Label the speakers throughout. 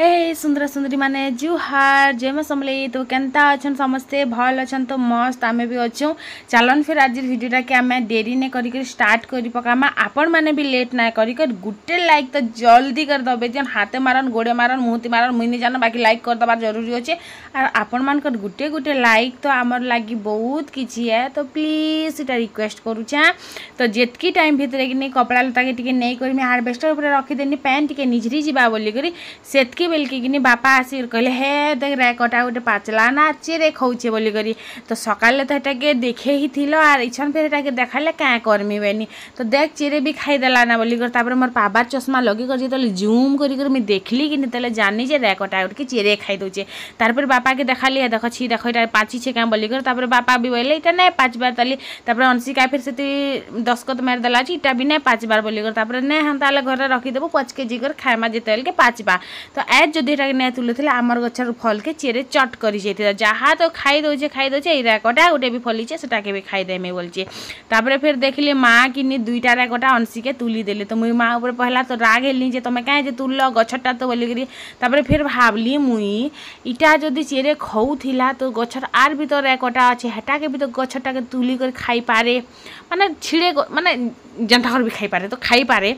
Speaker 1: ए सुंदर सुंदरी माने जुहार जय समले तो केनता अछन समस्ते भल अछन तो मस्त आमे भी अच्छू चलन फिर आज वीडियोटा के आमे देरी ने करी स्टार्ट करी पकामा आपण माने भी लेट ना करी गुटे लाइक तो जल्दी कर दबे जन हाथे मारन गोड़े मारन मुहती मारन मुई नहीं जान बाकी लाइक कर दबार जरूरी अच्छे और आपण मान कर गुटे गुटे लाइक तो आमर लगी बहुत किछि है तो प्लीज इटा रिक्वेस्ट करूछा तो जेतकी टाइम भितर कि नहीं कपड़ा लता के टिके नहीं करी हार्वेस्टर ऊपर रखीदेनी पैन टिके निझरी जा बोली करी सेतकी बेलकी बापा आसिक कहले हे देख रैकटा गोटे पाचला ना चेरे खाऊे बोली करी तो सकाले तो ये देखे ही थिलो आर इछन फिर एटा के देखाले क्या करमी बेनी तो देख चेरे भी खाईदेला ना बोली कर मोर पाबार चश्मा लगे कर जो जूम कर मैं देखली कि नहीं जानी जे रैकटा उठ के चेरे खाई दौचे तार बापा के देखाली देख छी देख ये पाची छे क्या बोली कर बापा भी बोले इटा नहीं 5 बार तली अंशिका फिर से दस्खत मारिदेला इटा भी नहीं 5 बार बोली कर नहीं हम ताले घर रखीदेबू 5 केजी कर खाएमा जिते के 5 बार तो एज जदि नहीं तुलुले आमर गचर फल के चेरे चट कर जहाँ तो खाई दौचे ये रैकटा गोटे भी फलीचे से भी खाईदेमी बोलचे तापर फिर देखली माँ किनी 2टा रैकटा अंशिके तुली देली तो मुई माँ ऊपर पहला तो राग हेली जे तुम क्या तुल गछटा तो बोलिकी तापर फिर भावली मुई इटा जदि चेरे खाऊला तो गछर आर भी तो रैकटा अच्छे हेटा के भी तो गछटा के तुली कर खाई पारे माने छिड़े माने जनता भी खाई पारे तो खाई पारे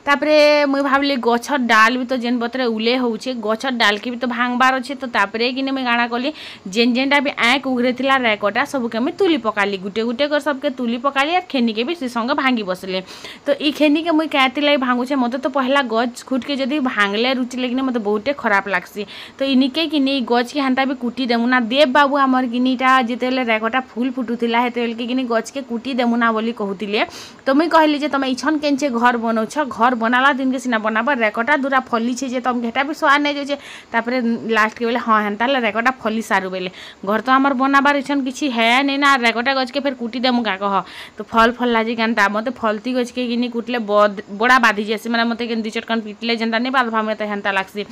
Speaker 1: तापरे मुई भावली गछर डाल भी तो जेन बतरे उले होचे गछर डाल के भी तो भांगबार अच्छे तो तापरे कि मुई गाना कली जेन जेनटा भी आँक उघरे थिला रैकटा सबके मुई तुली पकाली गुटे गुटे कर सबके तुली पकाली और खेनी के भी से संगे भांगी बसले तो ई खेनी के मुई कहती लगे भांगुचे मत तो पहला गज खुट के जदि भांगले रुचि लगे मत बहुते खराब लागसी तो इनिके कि गज के हांता भी कुटी देमु ना देव बाबू आमर किनीटा जिते रैकटा फुल फुटुला हेते कि गज के कुटी देमु ना बोली कहूतिले तो मुई कहली जे तुम इछन केंचे घर बनौछ घर बनाला दिन के सिना बनाब रैकटा दूरा फली छे जे तुम घेटा भी स्वाह नहीं जाए तापर लास्ट के बोले हाँ हेन्ता रैकटा फली सारू बेले घर तो आमर बनाबार इछन किसी है नहीं ना रैकटा गज के फिर कुटी देमु का कह तो फल फल लाजी क्या मत फलती गज के कि कुटले बड़ा बाधी जासी मैंने मत दु चटकन पिटले जेनता नहीं बाध भाव तो हेन्ता लागसी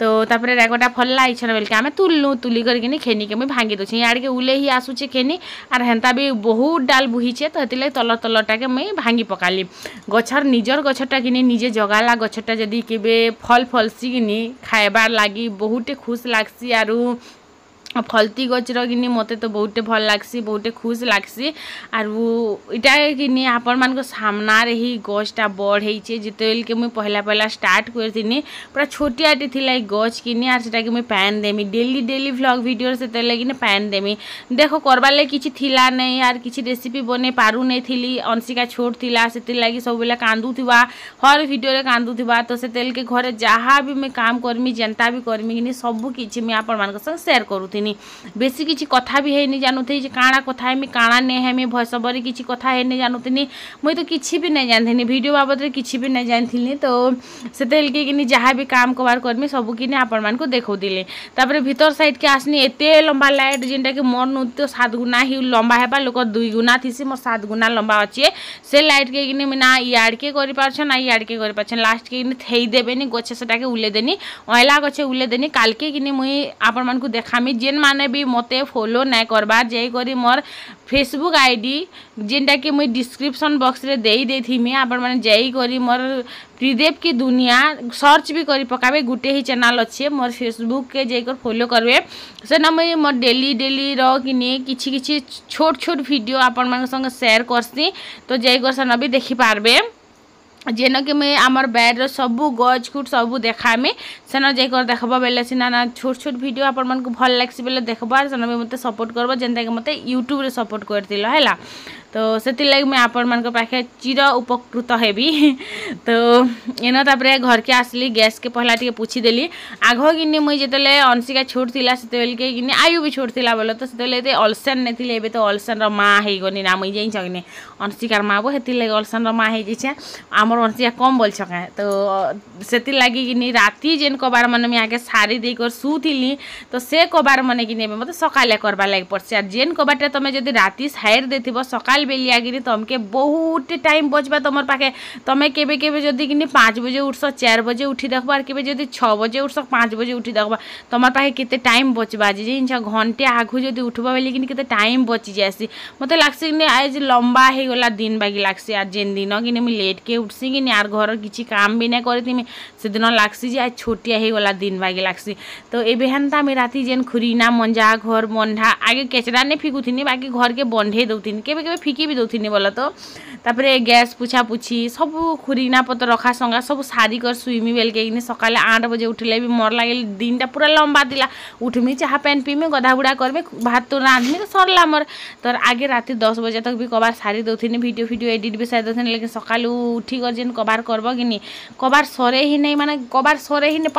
Speaker 1: तो तापर रैकटा फलला इछन बेल के आम तुलनु तुली करके खेनी के मुझे भांगी दूचे यार के उले ही आसूचे खेनी और हेन्ता भी बहुत डाल बुहीचे तो हेतिले तल तलटा के मुझे भांगी पकाली गछर निजर गछटा कि निजे जगाला गछटा जदि केबे फल फलसी कि खाएबार लगी बहुते खुश लागसी आरु फलती गचर कि मत तो बहुते भल लागसी बहुते खुश लागसी आर इटा कि आपण मान सामना ही गछटा बढ़े जिते के मुझे पहला पहला स्टार्ट करी पूरा छोटियाटे थी गछ कि आर से मुझे पैन देमी डेली डेली व्लॉग वीडियो से लगे पैन देमी देखो करबार लगे किसी थिला नहीं यार किसी रेसिपी बने पारू नहीं थी अंशिका छोट थिला से लगी सब बेला कांदुवा हर वीडियो कांदुवा तो से तेल के घरे जहाँ भी मैं काम करमी जनता भी करमी कि सब किसी मुझे आपण मान संग शेयर करूथी बेसी किसी कथा भी है नहीं जानूथी काଣା कथा है काଣା नहीं है मैं भॉइस ओवर किसी कथा है नहीं जानूथी मुझे तो किसी भी नहीं जानती वीडियो बाबद में किसी भी नहीं जानती तो से कि जहाँ भी काम कबार करमी सब कि आपण मान को देखौली तापर भीतर साइड के आसनी एते लंबा लाइट जेनटा कि मोर नु तो 7 गुना ही लंबा है लोक 2 गुना थी मोर 7 गुना लंबा अच्छे से लाइट के कि ना इाड़के कर ना इाड़के कर लास्ट के थई देबेनी गछे सेटा के उले देनी अयला गछे उले देनी काल के कि मुई आपण मान को देखामी जेन माने भी मते फॉलो नहीं करबार जाई करी मोर फेसबुक आईडी जेनटा कि मुई डिस्क्रिप्शन बॉक्स रे दे थी आपण माने जाई करी मोर त्रिदेव की दुनिया सर्च भी करी पकाबे गुटे ही चैनल अच्छे मोर फेसबुक के जाकर फॉलो करबे से ना मुई मोर डेली डेली कि किछि किछि छोट छोट वीडियो आपण मान संग शेयर करसी तो जाकर से भी देखि पारबे जेन कि मुझे आमर बैड सबू गज खुट सबू देखामी सेन जाकर देखब बेले सीना ना छोट छोट वीडियो आपण मन को भल लागसी बेले देखब सेन भी मत सपोर्ट करब जेनता कि मत यूट्यूब रे सपोर्ट करतिल हैला तो से लगे मुझे आपण मान पाखे चिर उपकृत हेबी तो एन तापर घर के आसली गैस के पहला टे पूछीदेली आग कि मुझे जो अंशिका छोट थिला से कि आयु भी छोट थिला बोले तो से अल्सन नहीं थी एबे तो अल्सन रो माँ हो गनी ना मुझे जाइछ कि अंशिकार माँ बो हेती लगे अल्सन रो माँ हो जाइछे आमर अंशिका कम बोल सके तो से लगी कि राति जेन कबार मन मैं आगे सारी देकर शुली तो से कबार मन कि मतलब सकाले करवा लगे पड़े जेन कबाटा तुम जब राति साइड देथिबो सकाले सकाल बेलिया कि तुमके बहुत टाइम बचबा तुम पाखे तुम केबे केबे जदि कि 5 बजे उठस 4 बजे उठी देखबा और केबे जदि 6 बजे उठस 5 बजे उठी देखबा तुम पाखे केते टाइम बचबा जे जिनछ घंटे आगु जदि उठबा बेली कि केते टाइम बची जासी मते लागसी कि आज लंबा हे गला दिन बागी लागसी आज जेन दिन कि मैं लेट के उठसी कि यार घर किसी काम भी नहीं करती से दिन लागसी जे आज छोटिया हे गला दिन बागी लागसी तो एबे हेन्ता मैं राति जेन खुरीना मंजा घर बंधा आगे केचरा नहीं फिकुथी बाकी घर के बंधे दौथी केबे केबे फिकी भी दौथी बोल तो तापरे गैस पुछा पुछी सब खुरीना पत्र रखा संगा सब सारी कर सुईमी बेल के सकाले 8 बजे उठले भी मोर लगे दिन टा पूरा लंबा दिला उठमी चाह पैन पीमी गधा बुड़ा करमी भात तो रांधमी तो सरला मोर तो आगे राति 10 बजे तक भी कबार सारी दौथी वीडियो एडिट भी सारी दौथी लेकिन सका उठी कर जेन कबार करब कि कबार सरे ही नहीं माने कबार सरे ही नहीं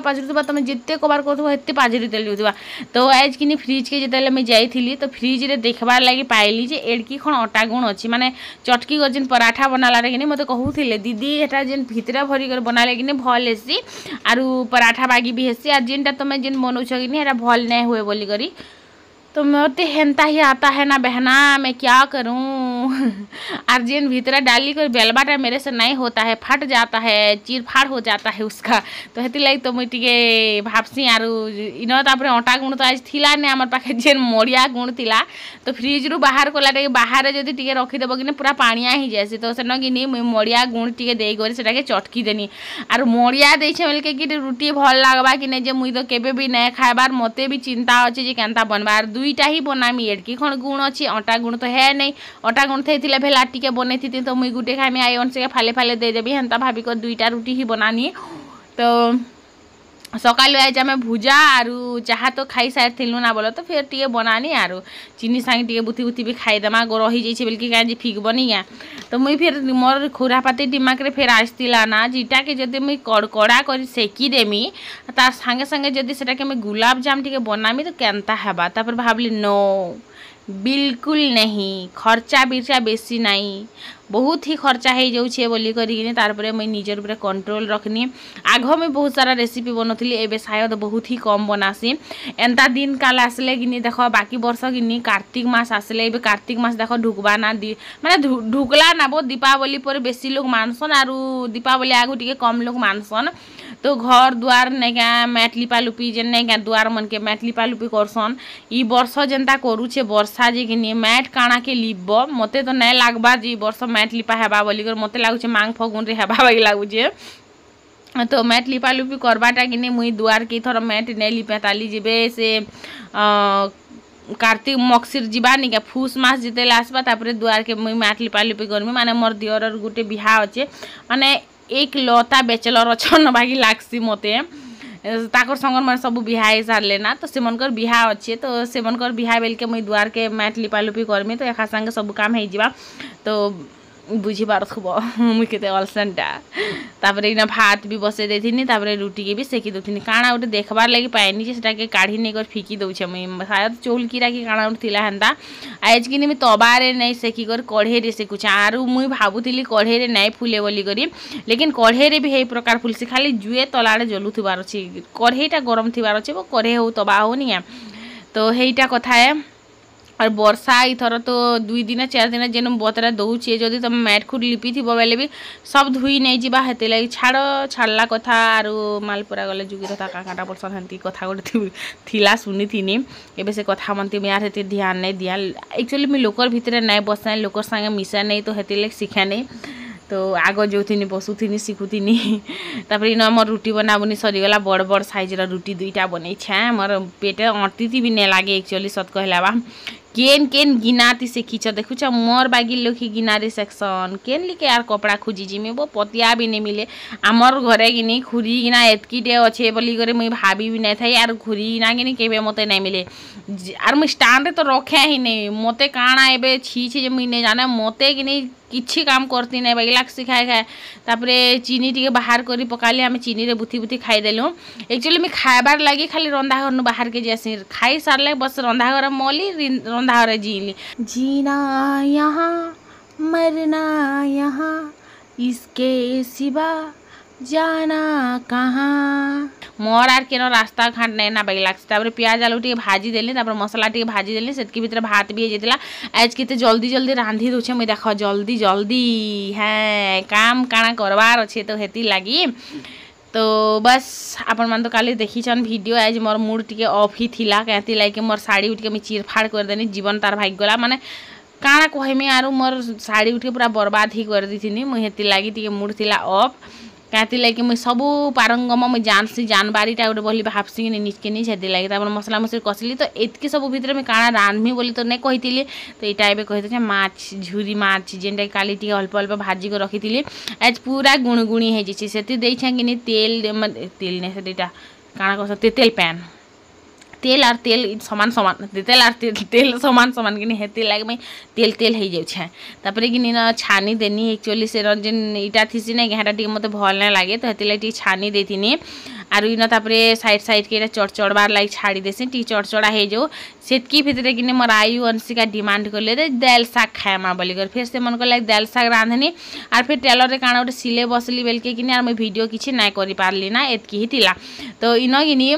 Speaker 1: पाजरुवा तुम जिते कबार करते पाजरी तेलुवा तो आज कि फ्रिज के जिते मैं जाइली तो फ्रिज रे देखबार लगी पाइली जे एड़की खण अटा गुण अच्छी माने चटकी कर जेन पराठा बनाला कि मत कहूले दीदी एटा जेन भितरा भरी कर बनाले कि भल हेसी आरु पराठा बागी भी हेसी आर जेनटा तुम जेन बनौछ कि भल नहीं हुए बोली करी तो मत हेन्ता ही आता है ना बहना मैं क्या करूं और जेन भीतरा डाली कर बेलबाटा मेरे से नहीं होता है फट जाता है चीर फाड़ हो जाता है उसका तो हेती लगी तो मुझे भापसी आरु इन तापर अटा गुण तो आज थिला ने आमर पाखे जेन मड़िया गुण थिला तो फ्रिज रु बाहर कला बाहर जदि टिके रखीदेव कि पूरा पानिया ही जासी तो से कि मड़िया गुण टिके दे कर से चटकी देनी आर मड़िया देछे बेलके कि रुटी भल लगवा कि नहीं जे मुई तो केबे भी नहीं खाइबार मते भी चिंता अच्छे जे केनता बनबार दुईटा ही बनामी एड़की खण गुण अच्छी अटा गुण तो है नहीं अटा गुण थे भेला टिके बनई थी तो मुई गुटे खाई आई अन से फाले फाले देदेवी हेन्ता भाभी को 2टा रुटी ही बनानी तो सकालु आज आम भुजा आरु चाह तो खाई सारी ना बोलो तो फिर टे बनानी आरु चीनी सांगे टे बुथी बुथी भी खाईदेमा रही जाइए बोलिकी कहीं फिकबनी क्या तो मुई फिर मोर खुरापाती दिमाग रे फिर आसला ना जीटा के जब मुई कड़कड़ा कर सेकी देमी तार संगे संगे जदि सेटा के मैं गुलाब जाम टे बनामी तो केनता हेबा तापर भावली नो बिल्कुल नहीं खर्चा बिर्चा बेसी नहीं बहुत ही खर्चा हो जाऊे बोली करी तारपरे मुई निजर ऊपर कंट्रोल रखनी आग में बहुत सारा रेसिपी बनौली एबे शायद बहुत ही कम बनासी एंता दिन काल आसले कि देख बाकी वर्ष कि कार्तिक मास आसले एबे कार्तिक मास देख ढुकबा ना माने ढुकला ना बहुत दीपावली पर बेसी लोग मानसन आरु दीपावली आगु टिके कम लोग मानसन तो घर द्वार नहीं क्या मैट लिपा लुपी जेन नहीं क्या द्वार मन के मैट लिपा लुपी करसन ई वर्ष जेनता करूचे वर्षा जे कि मैट काणा के लिप मते तो नहीं लागबा जे वर्ष मैट लिपा हेबा बोली कर मते लागुचे मांग फगुन रे हेबा बागी लागुचे तो मैट लिपा लुपी करबाटा कि मुई दुआर के थर मैट नहीं लिपे ताली जेबे से कार्तिक मक्सिर जीवा नहीं क्या फूस मास जिते आसबा तापर दुआर के मुई मैट लिपा लुपी करमी माने मोर दियर गुटे बिहा अच्छे माने एक लता बेचलर अच्छन बाकी लागसी मते ताकर संगर मैं सब बिहा सारे ना तो सेमनकर बिहा अच्छे तो सेमनकर बिहा बेल के मुई दुआर के मैट लिपा लुपी करमी तो एका संगे सब काम हो जावा तो बुझी पारथुब मुई केते अलसनटा तापर इन भात भी बसे देथिनी तापर रुटी के भी सेकी दउथिनी काणा उठे देखबार लगी पाएनी जे सेटा के काढ़ी नहीं कर फिकी दउछे मुई शायद चौलकीरा की काणा उठ थिला हेंता आज कि मैं तबारे नहीं सेकी कर कढ़े रे सेकुछ आरु मुई भाबुथिली कढ़े रे नहीं फुले बोली करी लेकिन कढ़े रे भी हे प्रकार फुलसी खाली जुए तलाड़े जलुथिबार अछि कढ़ेटा गरम थिबार अछि वो कढ़े हो तबा हो नहीं तो हेटा कथा है और वर्षा इथर तो 2 दिन 4 दिन जेन बतरा दौचे जदि तुम मैट खुद लिपि थी बेले भी सब धुई नहीं जावा हेते लगी छाड़ला कथा आरु मालपुरा गले जुगिर काटा पर्सन हेंती कथा गोटे थिला सुनी थी एबे से कथा मनती यार हेते ध्यान नहीं दिया एक्चुअली मैं लोकर भितर नहीं बसा लोकर संगे मिसा नहीं तो हेते लगे शिखा नहीं तो आग जोथिनी बसुथिनी शिखुथिनी तापर इन मोर रुटी बनाबुनी सरीगला बड़ बड़ साइजर रुटी 2टा बनै छे मोर पेटे अटती भी नहीं लागे एक्चुअली सत कहला बा केन केन गिनाती से खींच देखुच मोर बागी लोखी गिनारी सेक्शन केन लिके यार कपड़ा खोजी जिमी वो पतिया भी नहीं मिले आमर घरे कि खुरी गिना एतकी डे अच्छे बोली करे मुई भाभी भी नहीं था यार खुरी गिना कि केबे मते नहीं मिले आर मुई स्टैंड रे तो रखे ही नहीं मते काणा एबे छी जे मुई नहीं जाने मते कि किछि काम करती नहीं बागी लाग सिखाए खाए तापरे चीनी टिके बाहर करी पकाली आम चीनी रे बुथी बुथी खाईदेलु एक्चुअली मैं खाइबार लगी खाली रंधा घर बाहर के जैसे खाई सारे बस रंधा घर मली रंधा घर जीली जीना यहाँ मरना यहाँ इसके सिवा जाना कहाँ मोर आर केन रास्ता घाट नहीं ना बागी लागसी तापर प्याज आलू टे भाजी देली तापर मसला टे भाजी देली सेतकी भितर भात भी जेतला आज केते जल्दी जल्दी रांधी दोछे मैं देख जल्दी जल्दी है काम काना करवार अच्छे तो हेती लगी तो बस आपण मान तो काली देखी छन वीडियो आज मोर मूड टिके ऑफ ही थिला कहती लाइक मोर साड़ी उठ के मैं चीरफाड़ कर देनी जीवन तार भाग गला माने काना कहमी आरो मोर साड़ी उठ के पूरा बर्बाद ही कर दी थी मुझे हेती लगी टिके मूड थिला ऑफ कहती लगे मुझे सबू पारंगम मुझे जानसी जानबारीटा गोटे बोली भावसी कि निचके नहीं हेती लगे तापर मसला मसली कसली तो एतकी सब भितर मैं काना रांधमी बोली तो नहीं कही तो यहाँ एवं कही माछ झुरी माछ जेनटा काली टी अल्प अल्प भाजी को रखी आज पूरा गुणगुणी हो जाए कि तेल तेल नहीं से काना कह तेल पैन तेल और तेल समान समान तेल और तेल समान समान कि हेती लगे मैं तेल तेल हो जाए तापर कि छानी देनी एक्चुअली से जेन इटा थी ना यहाँ टी मत भल ना लगे तो हेती लगे छानी देती आर इन तापर साइड साइड के चढ़चड़बार लगे छाड़ी देसी टी चढ़चड़ा हो जाओ सेतकी भितर कि मोर आयु अंशिका डिमांड कर ले दाल शाग खाएमा बोलिकर फिर से मन कर लगे दाल शाग रांधनी और फिर टेलर काना गोटे सिले बसली बेलके कि मुझे वीडियो किसी ना कर पार्ली ना एतकी ही थिला तो इन कि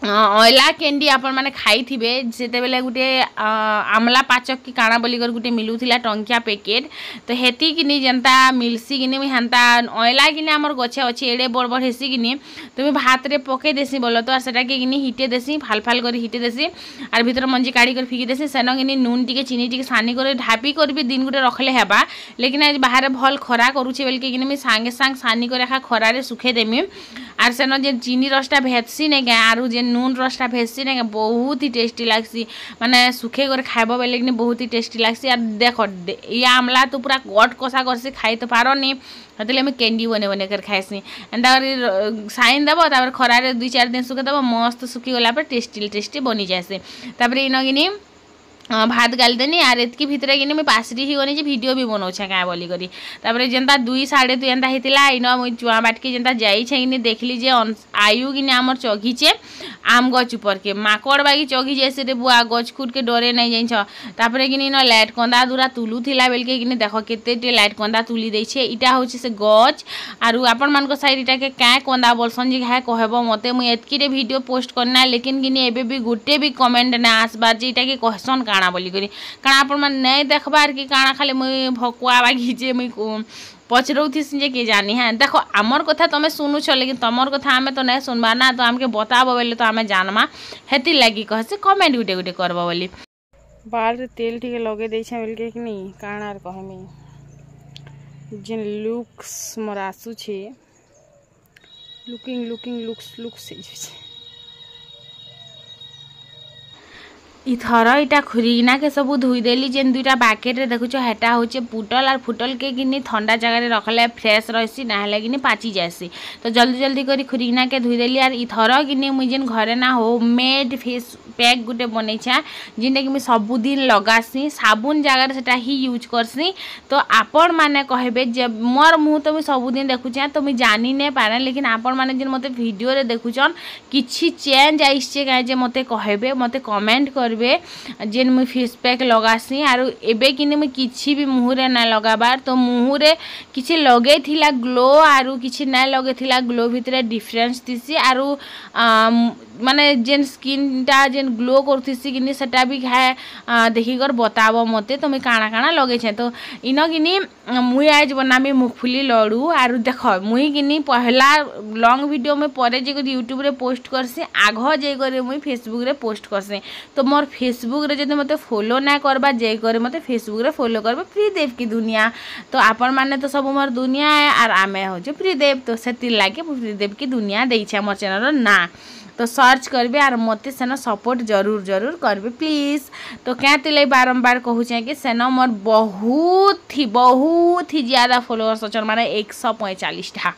Speaker 1: ऑयला कैंडी आपण माने खाई थिबे सेते बेले गुटे आमला पाचक की काना बोलिकर गुटे मिलुथिला टंकिया पैकेट तो हेती किनी जनता मिलसी किनी मी हंता ऑयला किनी हमर गछे अछि एडे बड़ बड़ हेसी किनी तुम भात रे पके देसी बोलो तो सेटा के किनी हिटे देसी फाल फाल कर हिटे देसी आर भीतर मंजी काढ़ी कर फिकी देसी सेन किनी नून टिके चीनी टिके सानी कर ढापी कर भी दिन गुटे रखले हेबा लेकिन आज बाहर भल खरा करूछे बेल के किनी मी सांगे सांग सानी कर रखा खरा रे सुखे देमी आर सेन जे चीनी रसटा भेटसी ने गा आरु जे नून रसटा भेटसी ने बहुत ही टेस्टी लागसी माने सुखे कर खाइबो बेले कि बहुत ही टेस्टी लागसी आर देखो ये आमला तो पूरा गट कषा करसी खाई तो पारनी हतले मैं कैंडी बने बने कर खाइसी एंता साइन देव तापर खरारे 2-4 दिन सुखे देव मस्त सुखी गला पर टेस्टी टेस्टी बनी जाए तापर इनगिनी भात गाली देनी आर एतकी भितर कि मुझे पासरी ही गनी भिडियो भी बनाऊे क्या बोली करी तापर जेनता 2-2.5 एंता होता इन मुझे चुआ बाटके जेनता जाइए देखली जे आयु कि आमर चघीचे आम गच ऊपर के माकड़ बागी चघी जैसे रे बुआ गच खुट के डरे नहीं जापर कि इन लाइट कंदा दूरा तुलू थिला बेलके कि देख केते लाइट कंदा तुली देछे इटा होचे से गच आरु आपण मान साइड इटा के क्या कंदा बोलसन जी क्या कहब मते मुझे एतकी भिडियो पोस्ट करना लेकिन कि एबे भी गोटे भी कमेंट ना आसबार जे इटा के कहसन काना बोली करी कारण आपण मन नहीं देखबार कि काना खाली मुई भकुआ बागी जे मुई पचरौथी जे के जानी है देखो आमर कथा तुम सुनुछ लेकिन तुमर कथा आमे तो नहीं सुनबा ना तो आमके बताबो बोले तो आमे जानमा हेती लगी कहसे कमेंट गुटे गुटे करबो बोली बाल रे तेल ठीक लगे दै छै बोल के कि नहीं काना आर कहमी जिन लुक्स मोर आसु छे लुक्स से छै इथर इटा खुरीना के सब धोईदेली जेन 2टा बाकेट रे देखुछ हेटा होचे पुटल और फुटल के किनी ठंडा जगह रे रखले फ्रेश रहसी ना हेले किनी पाची जासी तो जल्दी जल्दी करी खुरीना के धोईदेली और इथर किनी मुई जेन घरे ना होममेड फेस पैक गुटे बनै छा जिनटा कि मुई सब दिन लगासी साबुन जगह रे सेटा ही यूज करसी तो आपण माने कहबे जे मोर मुंह तो मुई सब दिन देखुछा तो मुई जानी ने पारे लेकिन आपण माने जेन मते वीडियो रे देखुछन किछि चेंज आइछे काहे जे मते कहबे मते कमेंट करबे जेन मुई फेस पैक लगासी आरो एबे किने मुई किछि भी मुंह रे ना लगाबार तो मुंह रे किछि लगे थिला ग्लो आरो किछि ना लगे थिला ग्लो भितरे डिफरेंस दिसी आरो माने जेन स्किन टा जेन ग्लो करथिसी किनी सेटा भी खाए देखिकर बताबो मते तो मुई काना काना लगे छे तो इन किनी मुई आज बनामी मूंगफली लड्डू आरो देखो मुई किनी पहला लॉन्ग वीडियो में परे जे यूट्यूब रे पोस्ट करसी आगो जे करे मुई फेसबुक रे पोस्ट करसी तो मोर फेसबुक रे जदि मते फॉलो ना करबा जे करे मते फेसबुक रे फॉलो करबा प्रीदेव की दुनिया तो आपण माने तो सब मोर दुनिया है और आमे हो जो प्रीदेव तो सेति लागे प्रीदेव की दुनिया देई छे मोर चैनल ना तो सर्च करबे और मते सेन सपोर्ट जरूर जरूर करबे प्लीज तो क्या तिले बारंबार कहू छे कि सेन मोर बहुत ही ज्यादा फॉलोअर्स अछन माने 145 टा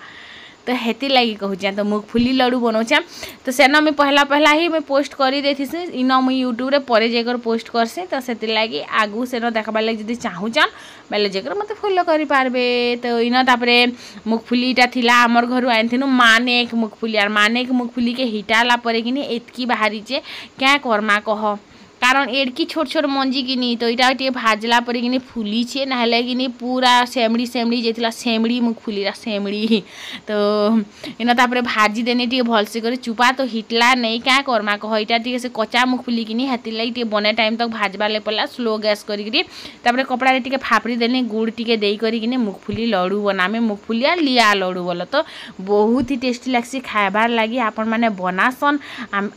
Speaker 1: तो हेती लगी कहूँ तो मूंगफली लड्डू बनाऊे तो सेन मुझे पहला ही मैं पोस्ट कर देती इन मुझे यूट्यूब रे परे जाकर पोस्ट करसी तो से लगी आगू सेन देखबार लगे जब चाहूचान बेले जाकर मत फॉलो कर पारबे तो इन तापरे मूंगफलीटा थिला आमर घर आनिथिनु माने एक मूंगफली और माने एक मूंगफली के हिटाला परे कि एतकी बाहरी चे क्या करमा कह कारण एड़की छोट छोट मंजी कि तो यहाँ टे भाजला पर कि फुली छे ना कि पूरा सेमड़ी सेमड़ी जाइला सेमड़ी मुखफुली सेमड़ी तो इन तापर भाजी देनी टे भलसे कर चुपा तो हिटला नहीं क्या करमा कह यहाँ टे से कच्चा मुखफुली कि हेती लगे बने टाइम तक भाजबा ले पड़ा स्लो गैस करी कपड़ा टे फापड़ी देनी गुड़ टे दे कि मुखफुली लड्डू बनामे मुखफुली आ लिया लड्डू बोल तो बहुत ही टेस्टी लगसी खाइबार लगी आपण मैंने बनासन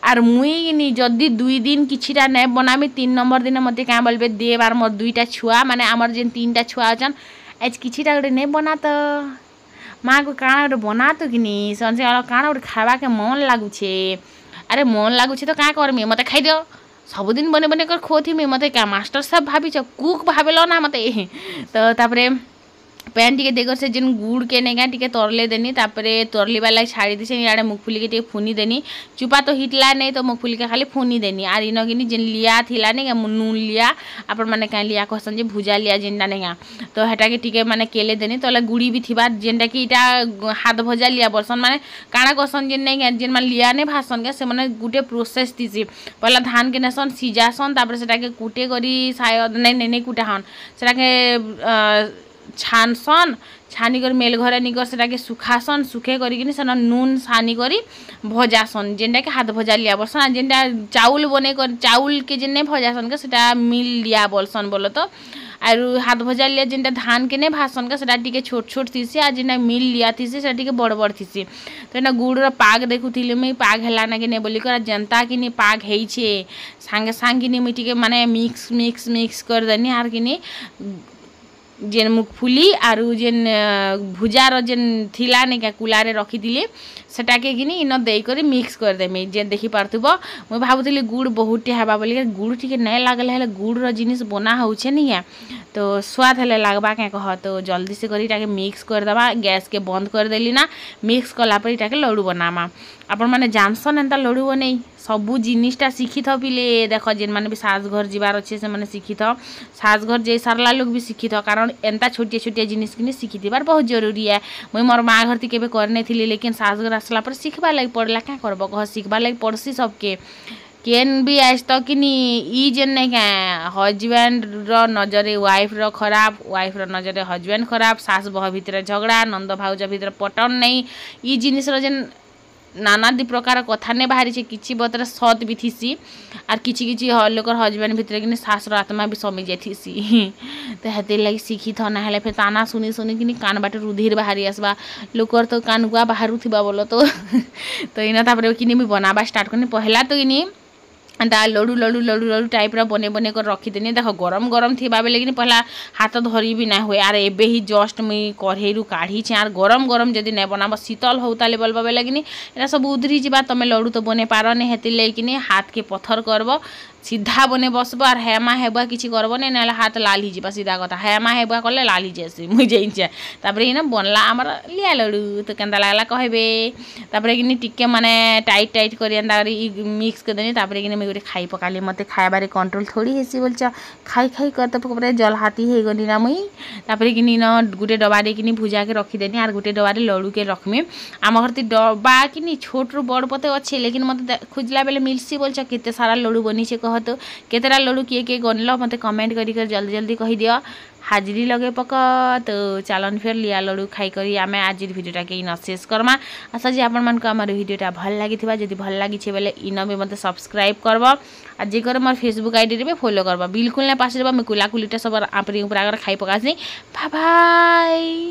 Speaker 1: आर मुई जदि 2 दिन किछिटा नहीं बनामी 3 नंबर दिन मत क्या बोलबे दे बार मोर 2टा छुआ माने आमर जेन 3टा छुआ अछन आज किछिटा गोटे नहीं बना तो माँ को काଣା गोटे बना तो कि संसे काଣା गोटे खावा के मन लगुछे अरे मन लगुछे तो क्या करमी मत खाई दियो सबुदिन बने बने कर खोथी मत क्या मास्टर साहब भाभी कुक भावेल ना मत तो तापरे पैन टी देकर से जेन गुड़ के नहीं टे तरले देनी तरली वाला छाड़ी दी इे मुखफुली के फुनी देनी चुपा तो हिटला नहीं तो मुखफुली के खाली फुनी देनी आर इन कि जेन लिया थिला नहीं नून लिया आपण मैंने क्या लिया कहसन जे भुजा लिया जेनटा नहीं तो हेटा के टिके माने केले देनी तो गुड़ी भी थी जेनटा कि इटा हाथ भजा लिया बरसन माने काଣା कहसन जेन नहीं जेन मान लिया नहीं भासन के से माने गुटे प्रोसेस थी पहला धान के नेसन सीजासन से कुटे करी शायद नहीं कुटा हन से छानसन छानी कर मेल घरे निकर से सुखासन सुखे करी से नून छानी करी भजासन जेनटा के हाथ भजा लिया बरसन जेनटा चाउल बने कर चाउल के जेन भजासन के मिल लिया बोलसन बोलो तो आर हाथ भजा लिया जेनटा धान के नहीं भासन का टे छोट छोट थीसी आ जेनटा मिल लिया थीसी टे बड़ बड़ थीसी तो एना गुड़ पाग देखुली मुई पाग है ना कि नहीं बोलिकर जनता कि पाग है सांगे सांग कि मुई टे माने मिक्स मिक्स मिक्स कर देनी आर कि जेन मुखफुली आर जेन भुजार जेन थिला नहीं क्या कुलारे रखी सेटा के कि इन देकर मिक्स करदेमी जे देखी पार्थुब मुझे भावुली गुड़ बहुत टे हवा बोलिए गुड़ टी नहीं लगले गुड़ जिनिस बना होचे नहीं है तो स्वाद हेले लगवा क्या कह तो जल्दी से करी मिक्स करदेवा गैस के बंद कर देली ना मिक्स कलापर इटा लड्डू बनामा आपण मैंने जानसन एंता लड्डू बनै सबू जिनिसटा शिखी था पिले देख जेन मैंने भी सास घर जीवार अच्छे से मैंने शिखी था सास घर जे सारला लोग भी शिखी था कारण एंता छोटिया छोटिया जिनिस कि शिखी थी बहुत जरूरी है मुई मोर माँ घर थी केबे करने थी लेकिन सास घर आसला पर शिखबार लगे पड़ला क्या करब कह शिखबार लगे पड़सी सबके केन भी आज तक कि ई जेन नहीं क्या हजबैंड नजरे वाइफ खराब वाइफ नजरे हजबैंड खराब सास बह भितर झगड़ा नंद भाउज भितर पटन नहीं ई जिनिस जेन नानादी प्रकार कथा नहीं बाहरी किसी बतरे सत भी थीसी आर किछि लोकर हजबैंड भितर कि सासर आत्मा भी समी जाइसी तो हेते लगे शिखी था ना फिर ताना सुनी सुनी कि कान बाटे रुधिर बाहरी आसबा लोकर तो कान गुआ बाहर थी बोलो तो इन तापर कि बनावा स्टार्ट करनी पहला तो इन एंता लड्डू लड्डू लड्डू लड्डू टाइप बने बने कर रखीदेनी देख गरम गरम थी बेले कि पहला हाथ धरी भी ना हुए आर एबे ही जस्ट मुई कढ़ेरू काढ़ी आर गरम गरम जदि नहीं बनाब शीतल हो ताले बोलबा बेले कि सब उधरी जा तुम लड्डू तो बने पार नहीं हेती लगे हाथ के पत्थर करब सीधा बने बसब और हेमा हेबुआ किसी करब नहीं ना हाथ लाल ही जा सीधा कथा हेमा हेबुआ कले लाल ही जाए मुझे जाइए तापर इन बनला आमर लिया लड्डू तो केन्ता लगला कहबे तापर कि टिके माने टाइट टाइट कर मिक्स कर देनी तापर कि गोटे खाई पकाली मत खाइबार कंट्रोल थोड़ी हेसी बोल खाई खाई करते पूरा जल हाथी हो गली ना मुई तापर कि गोटे डबारे कि भुजा के रखीदेनी आर गोटे डबारे लड्डू के रखमी आम घर डबा कि छोट रू बड़ पते अच्छे लेकिन मत खोजला बेले मिलसी बोल केते सारा लड्डू बनी से कह तो केतेरा लड्डू किए गणल मत कमेंट कर जल्दी जल्दी कहीदियो हाजिरी लगे पक तो चलन फिर लिया लड्डू खाई करी आम आज भिडियोटा के इन शेष करमा आशा जी आपण मन को आम भिडियोटा भल लगी जदि भल लगी बेले इन भी मत सब्सक्राइब करब आ जे कर मोर फेसबुक आईडी रे फॉलो करब बिल्कुल ना पास मुझे कुला कुलीटा सब आप खाई पकासी बाय बाय।